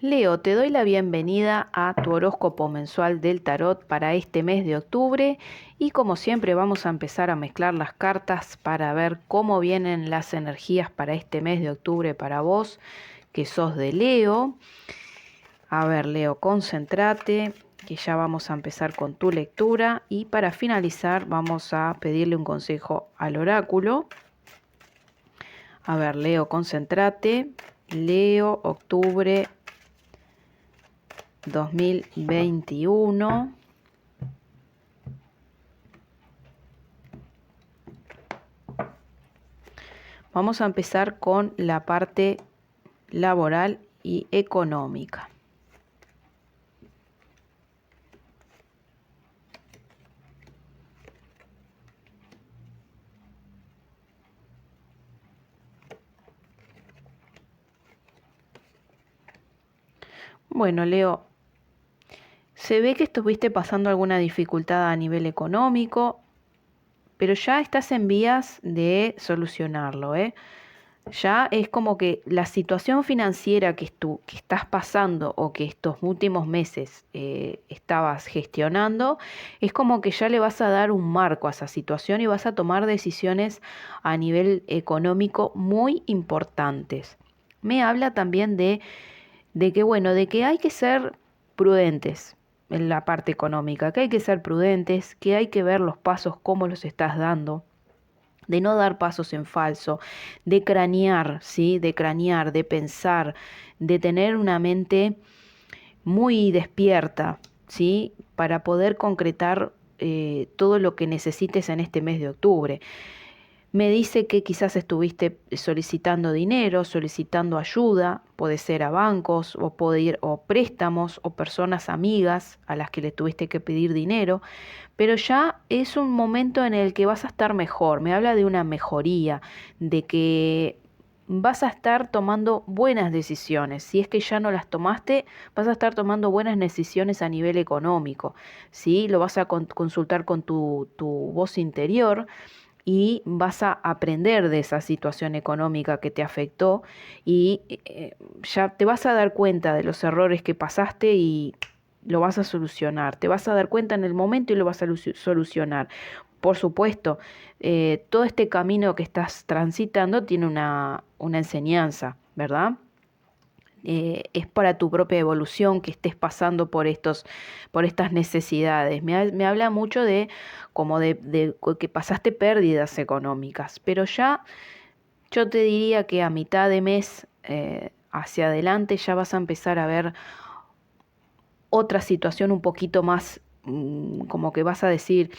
Leo, te doy la bienvenida a tu horóscopo mensual del tarot para este mes de octubre y como siempre vamos a empezar a mezclar las cartas para ver cómo vienen las energías para este mes de octubre para vos, que sos de Leo. A ver, Leo, concéntrate, que ya vamos a empezar con tu lectura y para finalizar vamos a pedirle un consejo al oráculo. A ver, Leo, concéntrate. Leo, octubre 2021. Vamos a empezar con la parte laboral y económica. Bueno, Leo, se ve que estuviste pasando alguna dificultad a nivel económico, pero ya estás en vías de solucionarlo, ¿eh? Ya es como que la situación financiera que estás pasando o que estos últimos meses estabas gestionando, es como que ya le vas a dar un marco a esa situación y vas a tomar decisiones a nivel económico muy importantes. Me habla también de que hay que ser prudentes en la parte económica, que hay que ser prudentes, que hay que ver los pasos, cómo los estás dando, de no dar pasos en falso, de cranear, ¿sí? De cranear, de pensar, de tener una mente muy despierta, ¿sí? Para poder concretar todo lo que necesites en este mes de octubre. Me dice que quizás estuviste solicitando dinero, solicitando ayuda, puede ser a bancos o o préstamos o personas amigas a las que le tuviste que pedir dinero, pero ya es un momento en el que vas a estar mejor. Me habla de una mejoría, de que vas a estar tomando buenas decisiones. Si es que ya no las tomaste, vas a estar tomando buenas decisiones a nivel económico, ¿sí? Lo vas a consultar con tu voz interior y vas a aprender de esa situación económica que te afectó y ya te vas a dar cuenta de los errores que pasaste y lo vas a solucionar. Te vas a dar cuenta en el momento y lo vas a solucionar. Por supuesto, todo este camino que estás transitando tiene una enseñanza, ¿verdad? Es para tu propia evolución que estés pasando por estas necesidades. Me habla mucho de como de que pasaste pérdidas económicas, pero ya yo te diría que a mitad de mes hacia adelante ya vas a empezar a ver otra situación un poquito más, como que vas a decir,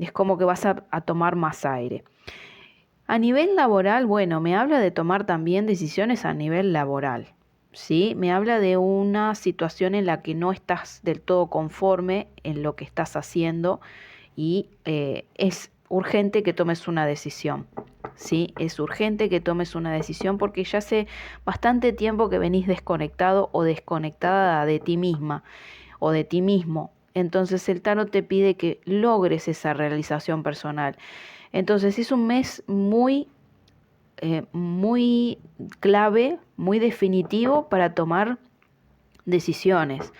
es como que vas a tomar más aire. A nivel laboral, bueno, me habla de tomar también decisiones a nivel laboral, ¿sí? Me habla de una situación en la que no estás del todo conforme en lo que estás haciendo y es urgente que tomes una decisión, ¿sí? Es urgente que tomes una decisión porque ya hace bastante tiempo que venís desconectado o desconectada de ti misma o de ti mismo. Entonces el tarot te pide que logres esa realización personal. Entonces es un mes muy clave, muy definitivo para tomar decisiones,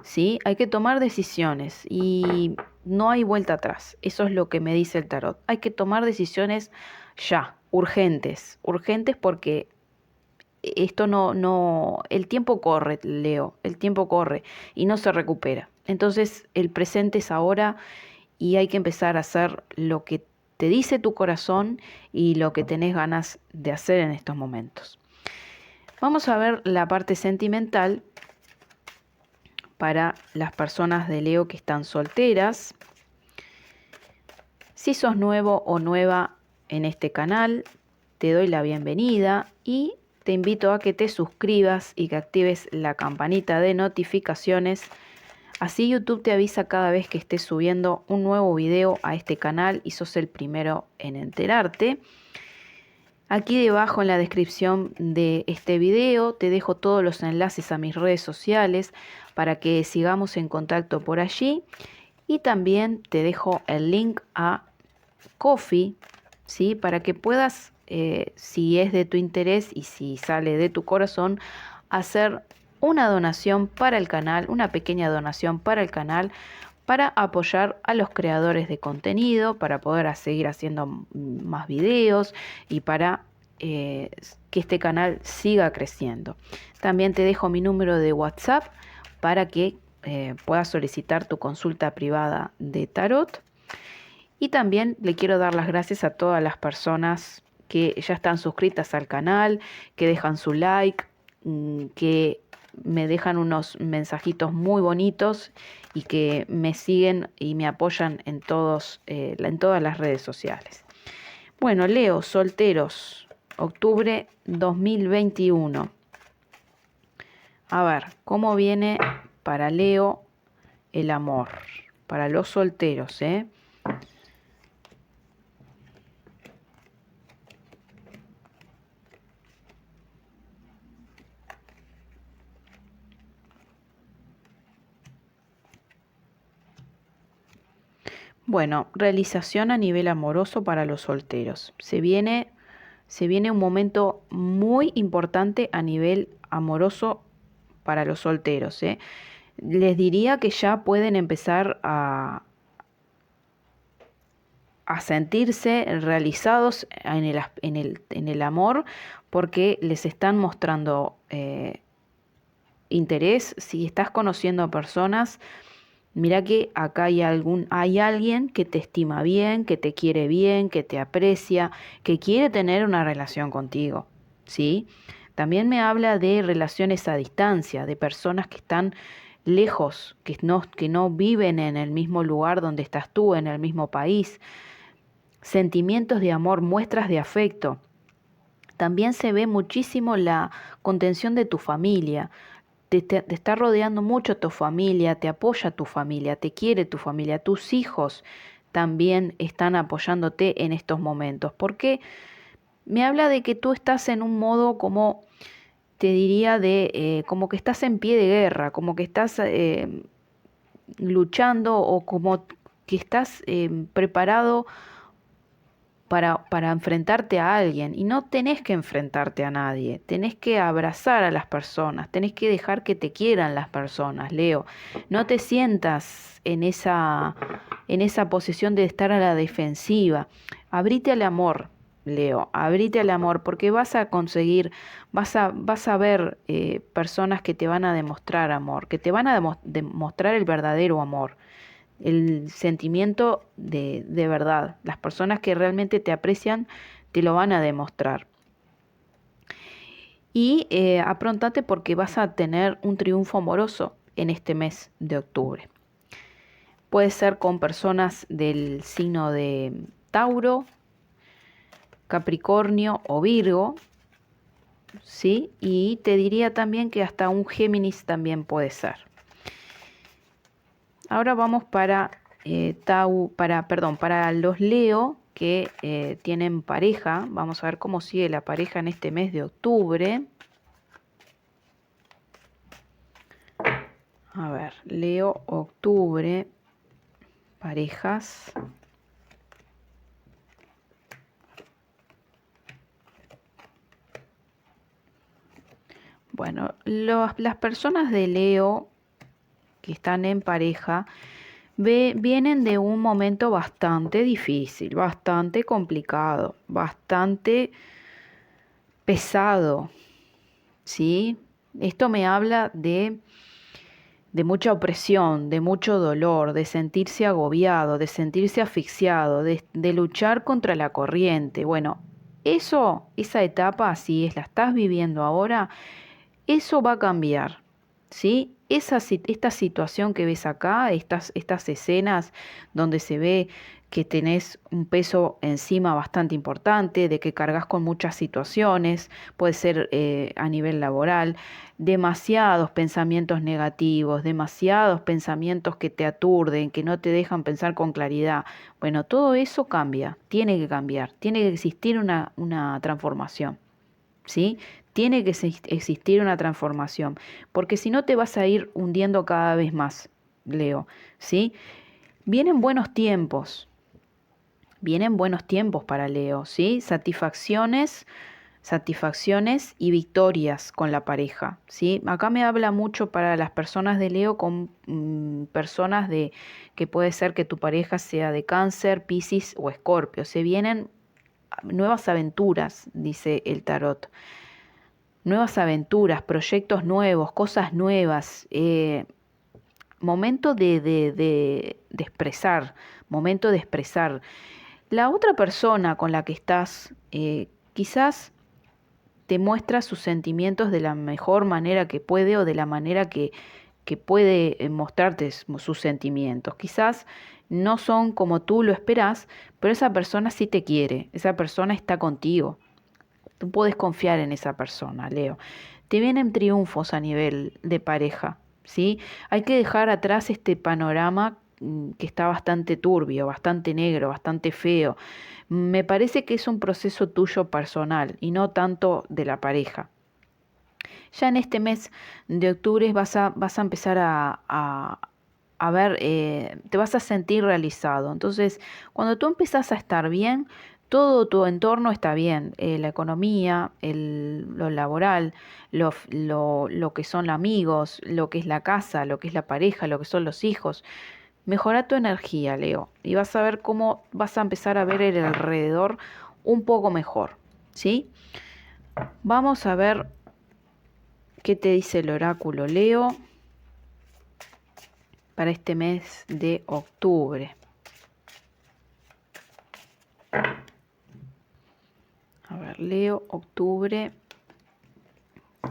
¿sí? Hay que tomar decisiones y no hay vuelta atrás. Eso es lo que me dice el tarot. Hay que tomar decisiones ya, urgentes, urgentes porque esto el tiempo corre, Leo, el tiempo corre y no se recupera. Entonces el presente es ahora y hay que empezar a hacer lo que te dice tu corazón y lo que tenés ganas de hacer en estos momentos. Vamos a ver la parte sentimental para las personas de Leo que están solteras. Si sos nuevo o nueva en este canal, te doy la bienvenida y te invito a que te suscribas y que actives la campanita de notificaciones. Así YouTube te avisa cada vez que estés subiendo un nuevo video a este canal y sos el primero en enterarte. Aquí debajo en la descripción de este video te dejo todos los enlaces a mis redes sociales para que sigamos en contacto por allí. Y también te dejo el link a Ko-fi, ¿sí? Para que puedas, si es de tu interés y si sale de tu corazón, hacer una donación para el canal, una pequeña donación para el canal, para apoyar a los creadores de contenido, para poder seguir haciendo más videos y para que este canal siga creciendo. También te dejo mi número de WhatsApp para que puedas solicitar tu consulta privada de tarot. Y también le quiero dar las gracias a todas las personas que ya están suscritas al canal, que dejan su like, que me dejan unos mensajitos muy bonitos y que me siguen y me apoyan en todas las redes sociales. Bueno, Leo, solteros, octubre 2021. A ver, ¿cómo viene para Leo el amor? Para los solteros, ¿eh? Bueno, realización a nivel amoroso para los solteros. Se viene un momento muy importante a nivel amoroso para los solteros, ¿eh? Les diría que ya pueden empezar a sentirse realizados en el amor, porque les están mostrando interés. Si estás conociendo a personas, mira que acá hay alguien que te estima bien, que te quiere bien, que te aprecia, que quiere tener una relación contigo, ¿sí? También me habla de relaciones a distancia, de personas que están lejos, que no viven en el mismo lugar donde estás tú, en el mismo país. Sentimientos de amor, muestras de afecto. También se ve muchísimo la contención de tu familia. Te está rodeando mucho tu familia, te apoya tu familia, te quiere tu familia, tus hijos también están apoyándote en estos momentos, porque me habla de que tú estás en un modo, como te diría, como que estás en pie de guerra, como que estás luchando, o como que estás preparado para enfrentarte a alguien, y no tenés que enfrentarte a nadie, tenés que abrazar a las personas, tenés que dejar que te quieran las personas, Leo. No te sientas en esa posición de estar a la defensiva. Abrite al amor, Leo, abrite al amor, porque vas a conseguir, vas a ver personas que te van a demostrar amor, que te van a demostrar el verdadero amor, el sentimiento de verdad. Las personas que realmente te aprecian te lo van a demostrar. Y apróntate, porque vas a tener un triunfo amoroso en este mes de octubre. Puede ser con personas del signo de Tauro, Capricornio o Virgo, ¿sí? Y te diría también que hasta un Géminis también puede ser. Ahora vamos para los Leo que tienen pareja. Vamos a ver cómo sigue la pareja en este mes de octubre. A ver, Leo, octubre, parejas. Bueno, las personas de Leo que están en pareja vienen de un momento bastante difícil, bastante complicado, bastante pesado, ¿sí? Esto me habla de mucha opresión, de mucho dolor, de sentirse agobiado, de sentirse asfixiado, de luchar contra la corriente. Bueno, esa etapa, si la estás viviendo ahora, eso va a cambiar, ¿sí? Esta situación que ves acá, estas escenas donde se ve que tenés un peso encima bastante importante, de que cargas con muchas situaciones, puede ser a nivel laboral, demasiados pensamientos negativos, demasiados pensamientos que te aturden, que no te dejan pensar con claridad. Bueno, todo eso cambia, tiene que cambiar, tiene que existir una transformación, ¿sí? Tiene que existir una transformación, porque si no te vas a ir hundiendo cada vez más, Leo, ¿sí? Vienen buenos tiempos, vienen buenos tiempos para Leo, ¿sí? Satisfacciones satisfacciones y victorias con la pareja, ¿sí? Acá me habla mucho para las personas de Leo con personas de que puede ser que tu pareja sea de Cáncer, Piscis o Escorpio. Se vienen nuevas aventuras, dice el tarot. Nuevas aventuras, proyectos nuevos, cosas nuevas, momento de expresar, momento de expresar. La otra persona con la que estás, quizás te muestra sus sentimientos de la mejor manera que puede o de la manera que puede mostrarte sus sentimientos. Quizás no son como tú lo esperás, pero esa persona sí te quiere, esa persona está contigo. Tú puedes confiar en esa persona, Leo. Te vienen triunfos a nivel de pareja, ¿sí? Hay que dejar atrás este panorama que está bastante turbio, bastante negro, bastante feo. Me parece que es un proceso tuyo personal y no tanto de la pareja. Ya en este mes de octubre vas a empezar a ver, te vas a sentir realizado. Entonces, cuando tú empiezas a estar bien, todo tu entorno está bien, la economía, lo laboral, lo que son amigos, lo que es la casa, lo que es la pareja, lo que son los hijos. Mejora tu energía, Leo, y vas a ver cómo vas a empezar a ver el alrededor un poco mejor, ¿sí? Vamos a ver qué te dice el oráculo, Leo, para este mes de octubre. A ver, Leo, octubre,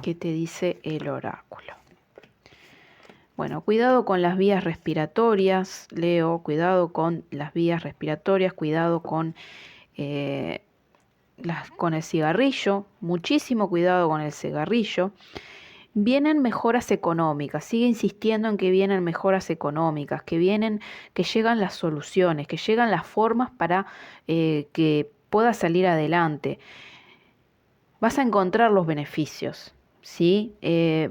¿qué te dice el oráculo? Bueno, cuidado con las vías respiratorias, Leo, cuidado con las vías respiratorias, cuidado con con el cigarrillo, muchísimo cuidado con el cigarrillo. Vienen mejoras económicas, sigue insistiendo en que vienen mejoras económicas, que llegan las soluciones, que llegan las formas para que puedas salir adelante. Vas a encontrar los beneficios, ¿sí?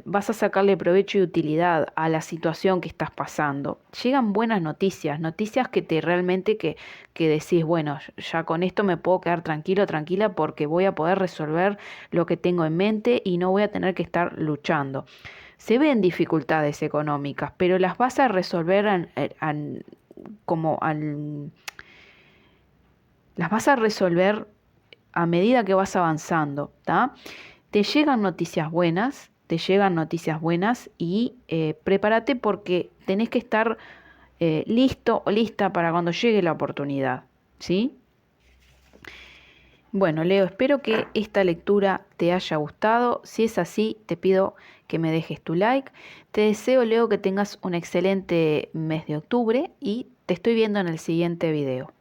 Vas a sacarle provecho y utilidad a la situación que estás pasando. Llegan buenas noticias, noticias que te realmente que decís, bueno, ya con esto me puedo quedar tranquilo, tranquila, porque voy a poder resolver lo que tengo en mente y no voy a tener que estar luchando. Se ven dificultades económicas, pero las vas a resolver las vas a resolver a medida que vas avanzando, ¿tá? Te llegan noticias buenas y prepárate porque tenés que estar listo o lista para cuando llegue la oportunidad, ¿sí? Bueno, Leo, espero que esta lectura te haya gustado. Si es así, te pido que me dejes tu like. Te deseo, Leo, que tengas un excelente mes de octubre y te estoy viendo en el siguiente video.